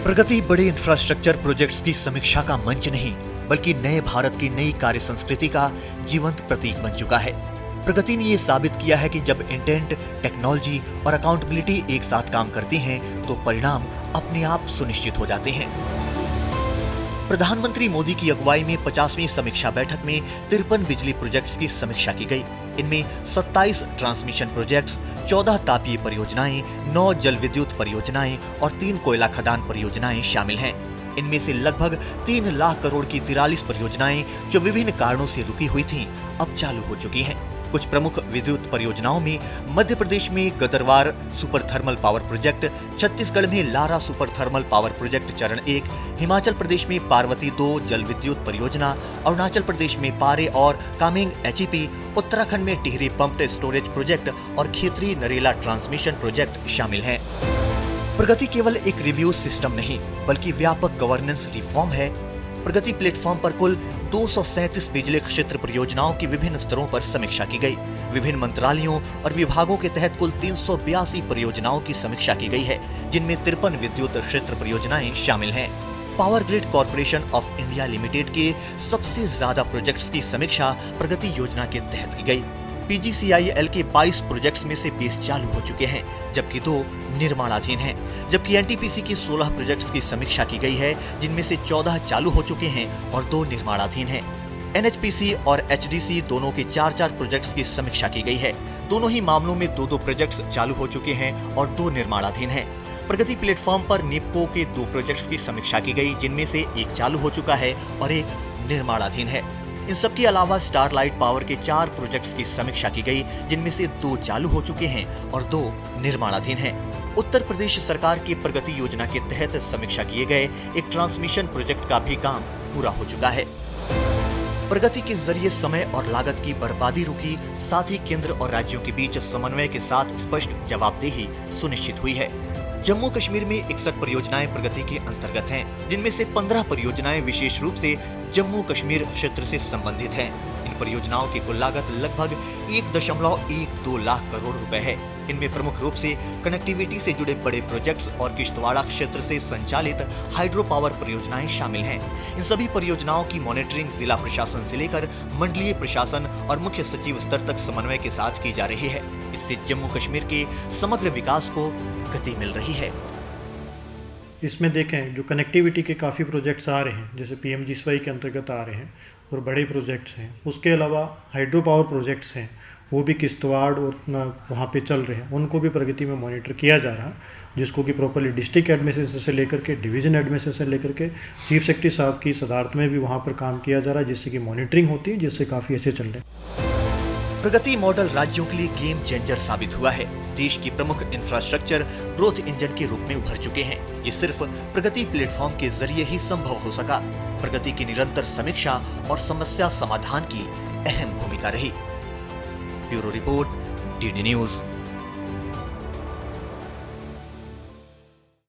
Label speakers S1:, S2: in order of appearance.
S1: प्रगति बड़े infrastructure projects की समीक्षा का मंच नहीं, बल्कि नए भारत की नई कार्य संस्कृति का जीवंत प्रतीक बन चुका है। प्रगति ने ये साबित किया है कि जब इंटेंट, टेक्नोलॉजी और अकाउंटेबिलिटी एक साथ काम करती हैं, तो परिणाम अपने आप सुनिश्चित हो जाते हैं। प्रधानमंत्री मोदी की अगुवाई में 50वीं समीक्षा बैठक में 53 बिजली प्रोजेक्ट्स की समीक्षा की गई। इनमें 27 ट्रांसमिशन प्रोजेक्ट्स, 14 तापीय परियोजनाएं, 9 जल विद्युत परियोजनाएं और 3 कोयला खदान परियोजनाएं शामिल हैं। इनमें से लगभग 3 लाख करोड़ की 43 परियोजनाएं जो विभिन्न कारणों से रुकी हुई थीं, अब चालू हो चुकी हैं। कुछ प्रमुख विद्युत परियोजनाओं में मध्य प्रदेश में Gadarwara super thermal power project, Chhattisgarh में Lara super thermal power project चरण 1, हिमाचल प्रदेश में पार्वती 2 जल विद्युत परियोजना, अरुणाचल प्रदेश में पारे और कामेंग एचईपी, उत्तराखंड में टिहरी पंप्ड स्टोरेज प्रोजेक्ट और खेतरी नरेला ट्रांसमिशन प्रोजेक्ट शामिल हैं। प्रगति केवल एक रिव्यू सिस्टम नहीं, बल्कि व्यापक गवर्नेंस रिफॉर्म है। प्रगति प्लेटफॉर्म पर कुल 237 बिजली क्षेत्र परियोजनाओं की विभिन्न स्तरों पर समीक्षा की गई। विभिन्न मंत्रालयों और विभागों के तहत कुल 382 परियोजनाओं की समीक्षा की गई है, जिनमें 53 विद्युत क्षेत्र परियोजनाएं शामिल हैं। Power grid corporation of India limited के सबसे ज्यादा प्रोजेक्ट्स की समीक्षा प्रगति योजना के तहत की गई। पीजीसीआईएल के 22 प्रोजेक्ट्स में से 20 चालू हो चुके हैं, जबकि 2 निर्माणाधीन हैं। जबकि एनटीपीसी की 16 प्रोजेक्ट्स की समीक्षा की गई है, जिनमें से 14 चालू हो चुके हैं और 2 निर्माणाधीन हैं। एनएचपीसी और एचडीसी दोनों के 4-4 प्रोजेक्ट्स की समीक्षा की गई है। दोनों ही मामलों में 2-2 प्रोजेक्ट्स चालू हो चुके हैं और 2 निर्माणाधीन हैं। प्रगति प्लेटफॉर्म पर निपको के 2 प्रोजेक्ट्स की समीक्षा की गई, जिनमें से 1 चालू हो चुका है और 1 निर्माणाधीन है। इन सबके अलावा स्टारलाइट पावर के 4 प्रोजेक्ट्स की समीक्षा की गई, जिनमें से 2 चालू हो चुके हैं और 2 निर्माणाधीन हैं। उत्तर प्रदेश सरकार की प्रगति योजना के तहत समीक्षा किए गए एक ट्रांसमिशन प्रोजेक्ट का भी काम पूरा हो चुका है। प्रगति के जरिए समय और लागत की बर्बादी रुकी, साथ ही केंद्र और राज्यों के बीच समन्वय के साथ स्पष्ट जवाबदेही सुनिश्चित हुई है। जम्मू कश्मीर में 61 परियोजनाएं प्रगति के अंतर्गत हैं, जिनमें से 15 परियोजनाएं विशेष रूप से जम्मू कश्मीर क्षेत्र से संबंधित हैं। इन परियोजनाओं की कुल लागत लगभग 1.12 लाख करोड़ रुपए है। इनमें प्रमुख रूप से कनेक्टिविटी से जुड़े बड़े प्रोजेक्ट्स और किश्तवाड़ क्षेत्र से संचालित हाइड्रो पावर परियोजनाएं शामिल हैं। इन सभी परियोजनाओं की मॉनिटरिंग जिला प्रशासन से लेकर मंडलीय प्रशासन और मुख्य सचिव स्तर तक समन्वय के साथ की जा रही है। इससे जम्मू कश्मीर के समग्र विकास को गति मिल रही है।
S2: इसमें देखें जो कनेक्टिविटी के काफ़ी प्रोजेक्ट्स आ रहे हैं, जैसे पीएमजीएसवाई के अंतर्गत आ रहे हैं और बड़े प्रोजेक्ट्स हैं। उसके अलावा हाइड्रो पावर प्रोजेक्ट्स हैं, वो भी किश्तवाड़ और वहाँ पे चल रहे हैं। उनको भी प्रगति में मॉनिटर किया जा रहा है, जिसको कि प्रॉपरली डिस्ट्रिक्ट एडमिनिस्ट्रेशन से लेकर के डिवीजन एडमिनिस्ट्रेशन से लेकर के चीफ सेक्रेटरी साहब की सदारत में भी वहाँ पर काम किया जा रहा है, जिससे कि मॉनिटरिंग होती है, जिससे काफ़ी अच्छे चल रहे हैं।
S1: प्रगति मॉडल राज्यों के लिए गेम चेंजर साबित हुआ है। देश की प्रमुख इंफ्रास्ट्रक्चर ग्रोथ इंजन के रूप में उभर चुके हैं। ये सिर्फ प्रगति प्लेटफॉर्म के जरिए ही संभव हो सका। प्रगति की निरंतर समीक्षा और समस्या समाधान की अहम भूमिका रही। Bureau report, DD news.